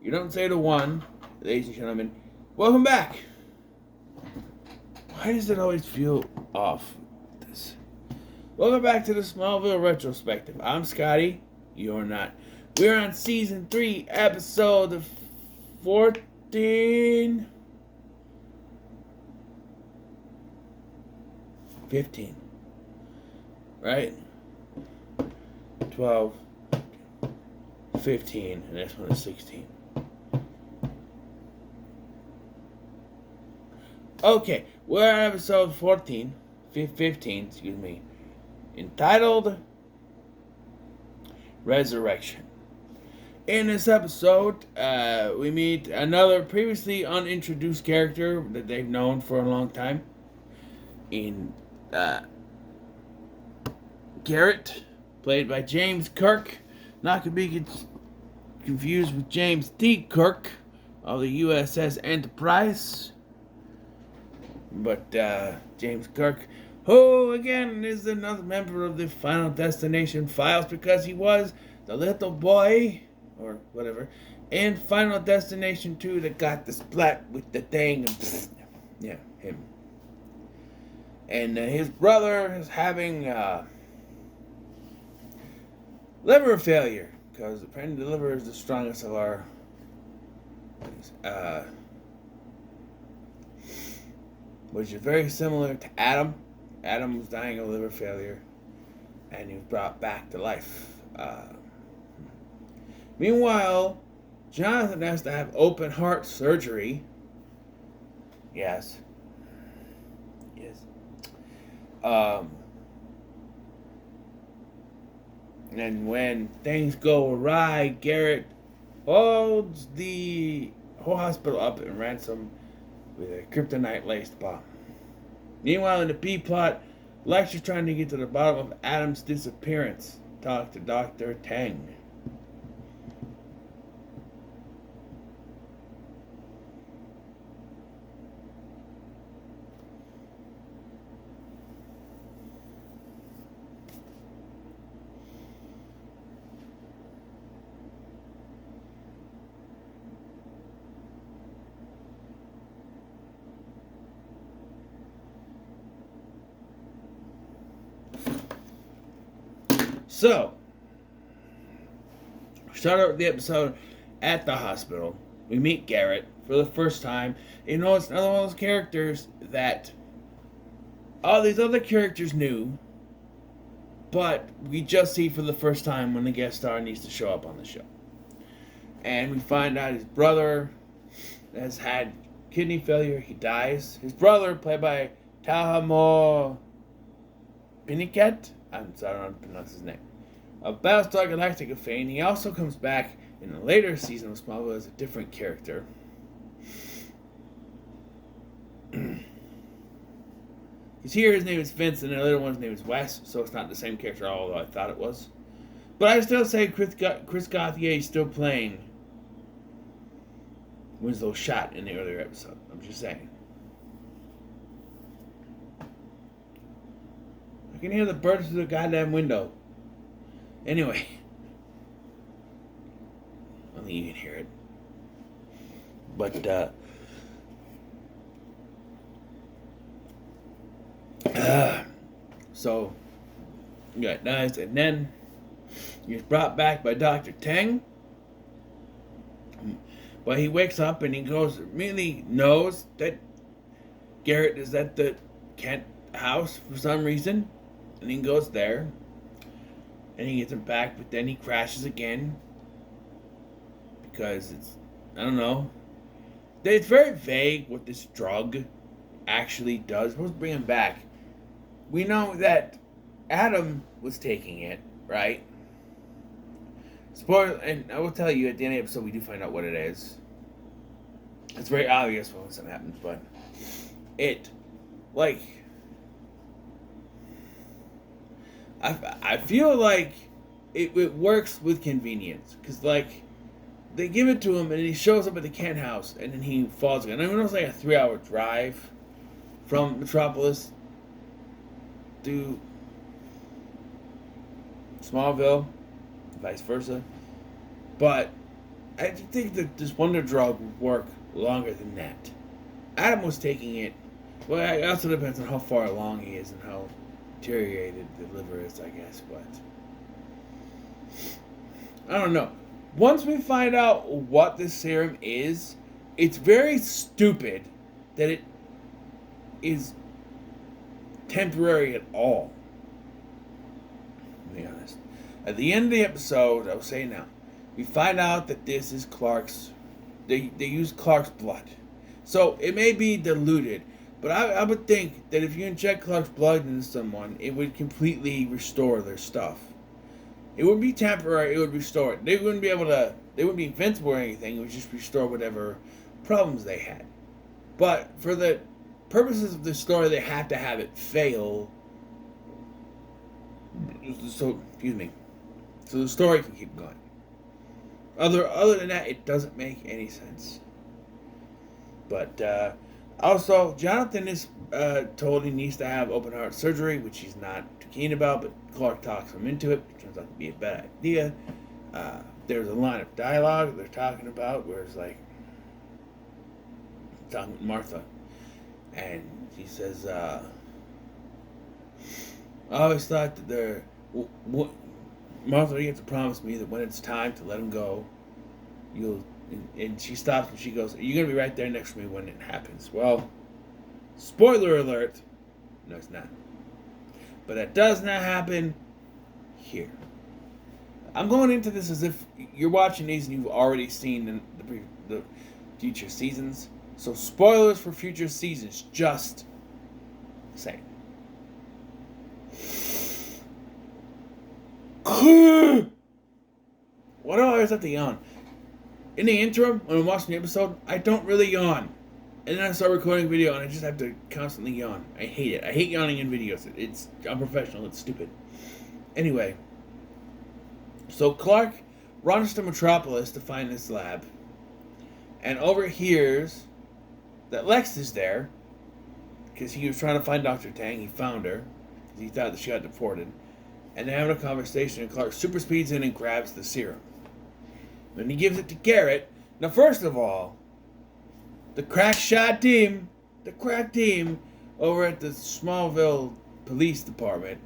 You don't say the one, ladies and gentlemen. Welcome back. Why does it always feel off? This. Welcome back to the Smallville Retrospective. I'm Scotty. You're not. We're on season 3, episode 14. 15. Right? 12. 15. And this one is 16. Okay, we're on episode 14. 15, excuse me. Entitled Resurrection. In this episode, we meet another previously unintroduced character that they've known for a long time. In Garrett, played by James Kirk, not to be confused with James D. Kirk of the USS Enterprise. But James Kirk, who again is another member of the Final Destination files because he was the little boy, or whatever, in Final Destination 2 that got the splat with the thing. And yeah, him. And his brother is having liver failure because apparently the liver is the strongest of our which is very similar to Adam. Adam was dying of liver failure, and he was brought back to life. Meanwhile, Jonathan has to have open heart surgery. Yes. And when things go awry, Garrett holds the whole hospital up in ransom with a kryptonite-laced bomb. Meanwhile, in the B-plot, Lex is trying to get to the bottom of Adam's disappearance. Talk to Dr. Teng. So, we start out the episode at the hospital. We meet Garrett for the first time. You know, it's another one of those characters that all these other characters knew, but we just see for the first time when the guest star needs to show up on the show. And we find out his brother has had kidney failure. He dies. His brother, played by Tahamo Piniket, I'm sorry, I don't know how to pronounce his name, of Battlestar Galactica fame. He also comes back in a later season of Smallville as a different character. Because here his name is Vince and the other one's name is Wes, so it's not the same character, although I thought it was. But I still say Chris Gauthier is still playing Winslow Shot in the earlier episode. I'm just saying. I can hear the birds through the goddamn window. Anyway. Only you can hear it. But, so, he got dies, and then he was brought back by Dr. Teng. But he wakes up and he really knows that Garrett is at the Kent house for some reason. And he goes there. And he gets him back, but then he crashes again. Because I don't know. It's very vague what this drug actually does. We're supposed to bring him back. We know that Adam was taking it, right? Spoiler, and I will tell you at the end of the episode we do find out what it is. It's very obvious when something happens, but I feel like it works with convenience, because they give it to him and he shows up at the Kent house and then he falls again. I mean, it was like a 3-hour drive from Metropolis to Smallville, vice versa. But I think that this wonder drug would work longer than that. Adam was taking it. Well, it also depends on how far along he is and how deteriorated the liver is, I guess. But I don't know. Once we find out what this serum is, it's very stupid that it is temporary at all. To be honest. At the end of the episode, I will say now, we find out that this is Clark's. They use Clark's blood. So it may be diluted, but I would think that if you inject Clark's blood into someone, it would completely restore their stuff. It wouldn't be temporary, it would restore it. They wouldn't be invincible or anything, it would just restore whatever problems they had. But for the purposes of the story, they have to have it fail. So the story can keep going. Other than that, it doesn't make any sense. But also, Jonathan is told he needs to have open heart surgery, which he's not too keen about, but Clark talks him into it. It turns out to be a bad idea. There's a line of dialogue they're talking about where it's like, talking with Martha, and she says, I always thought that Martha, you have to promise me that when it's time to let him go, you'll. And she stops and she goes, "Are you gonna be right there next to me when it happens?" Well, spoiler alert, no, it's not. But that does not happen here. I'm going into this as if you're watching these and you've already seen the future seasons. So spoilers for future seasons, just saying. Why do I always have to yawn? In the interim, when I'm watching the episode, I don't really yawn. And then I start recording video and I just have to constantly yawn. I hate it. I hate yawning in videos. It's unprofessional. It's stupid. Anyway. So Clark runs to Metropolis to find this lab. And overhears that Lex is there. Because he was trying to find Dr. Tang. He found her. Because he thought that she got deported. And they're having a conversation and Clark super speeds in and grabs the serum. And he gives it to Garrett. Now, first of all, the crack team over at the Smallville Police Department,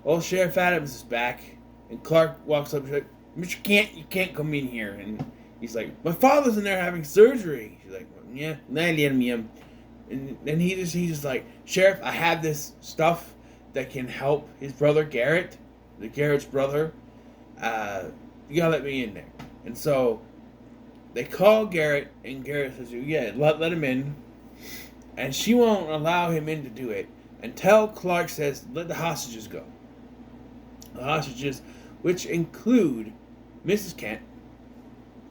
old Sheriff Adams is back, and Clark walks up and he's like, "Mr. Kent, you can't come in here." And he's like, "My father's in there having surgery." She's like, well, "Yeah, and then he's just like, "Sheriff, I have this stuff that can help his brother Garrett's brother. You gotta let me in there." And so they call Garrett, and Garrett says, "Yeah, let him in." And she won't allow him in to do it until Clark says, "Let the hostages go." The hostages, which include Mrs. Kent,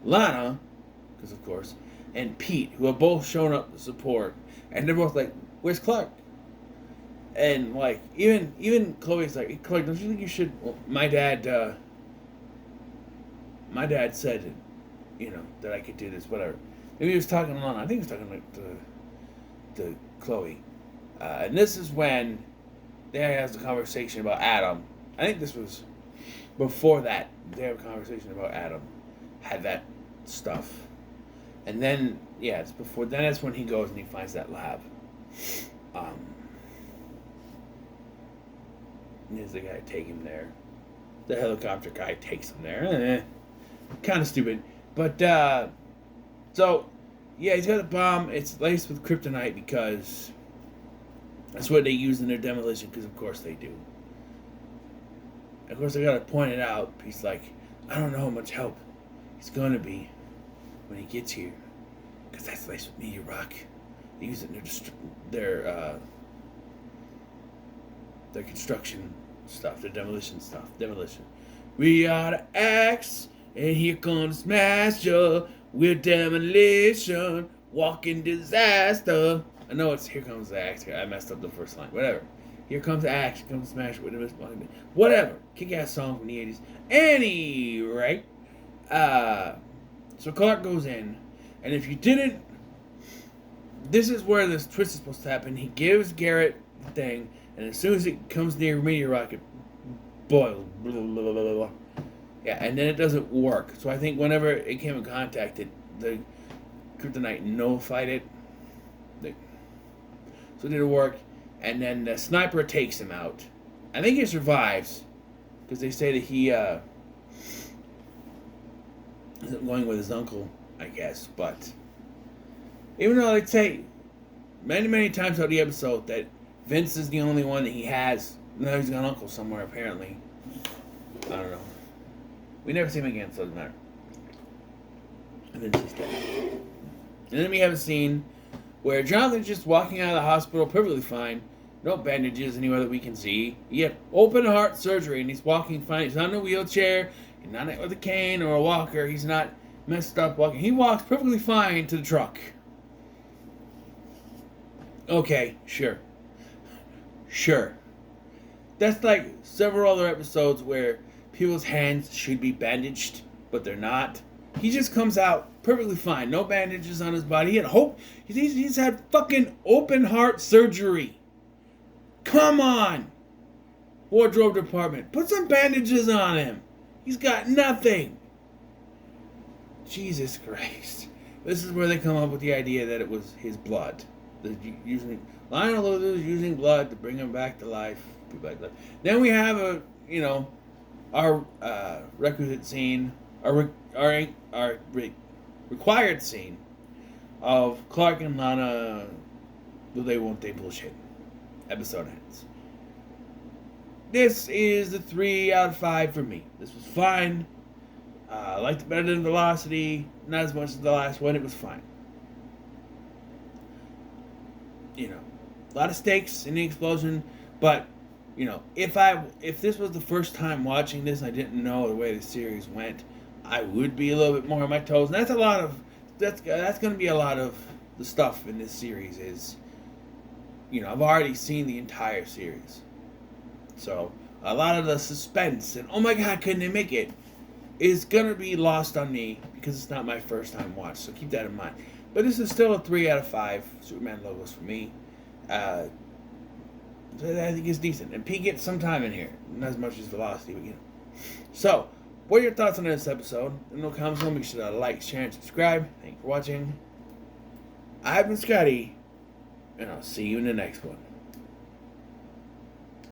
Lana, because of course, and Pete, who have both shown up to support. And they're both like, "Where's Clark?" And like, even Chloe's like, "Clark, don't you think you should?" Well, my dad said, that I could do this, whatever. Maybe he was talking to Lana. I think he was talking to Chloe. And this is when they have a conversation about Adam. I think this was before that. They have a conversation about Adam. Had that stuff. And then, yeah, it's before. Then that's when he goes and he finds that lab. And there's the guy take him there. The helicopter guy takes him there. Kind of stupid. But, so, yeah, he's got a bomb. It's laced with kryptonite because that's what they use in their demolition, because of course they do. Of course, I gotta point it out. He's like, "I don't know how much help he's gonna be when he gets here, because that's laced with meteor rock. They use it in their construction stuff, their demolition stuff. Demolition. We are the axe, and here comes Smasher with demolition, walking disaster." I know it's "Here Comes the Axe." I messed up the first line. Whatever. Here comes the axe. Here comes Smasher with demolition. Whatever. Kick-ass song from the 80s. Anyway, so Clark goes in, and if you didn't, this is where this twist is supposed to happen. He gives Garrett the thing, and as soon as it comes near meteor rock, it boils. Blah, blah, blah, blah, blah. Yeah, and then it doesn't work. So I think whenever it came in contact, the kryptonite nullified it. So it didn't work. And then the sniper takes him out. I think he survives. Because they say that he is going with his uncle, I guess. But even though they say many, many times throughout the episode that Vince is the only one that he has. Now he's got an uncle somewhere, apparently. I don't know. We never see him again, so it doesn't matter. And then just dead. And then we have a scene where Jonathan's just walking out of the hospital perfectly fine. No bandages anywhere that we can see. He had open heart surgery and he's walking fine. He's not in a wheelchair. He's not with a cane or a walker. He's not messed up walking. He walks perfectly fine to the truck. Okay, sure. Sure. That's like several other episodes where people's hands should be bandaged, but they're not. He just comes out perfectly fine. No bandages on his body. He had hope. He's had fucking open heart surgery. Come on. Wardrobe department. Put some bandages on him. He's got nothing. Jesus Christ. This is where they come up with the idea that it was his blood. Lionel Luther is using blood to bring him back to life. Then we have our requisite scene, our required scene of Clark and Lana. Will they, won't they bullshit? Episode ends. This is the 3 out of 5 for me. This was fine. I liked it better than Velocity. Not as much as the last one. It was fine. A lot of stakes in the explosion, but if this was the first time watching this, I didn't know the way the series went, I would be a little bit more on my toes. And that's going to be a lot of the stuff in this series is, I've already seen the entire series, so a lot of the suspense and oh my god, couldn't they make it, is going to be lost on me because it's not my first time watch. So keep that in mind. But this is still a 3 out of 5 Superman logos for me. I think it's decent. And P gets some time in here. Not as much as Velocity, but So, what are your thoughts on this episode? In the comments below, make sure to like, share, and subscribe. Thank you for watching. I've been Scotty, and I'll see you in the next one.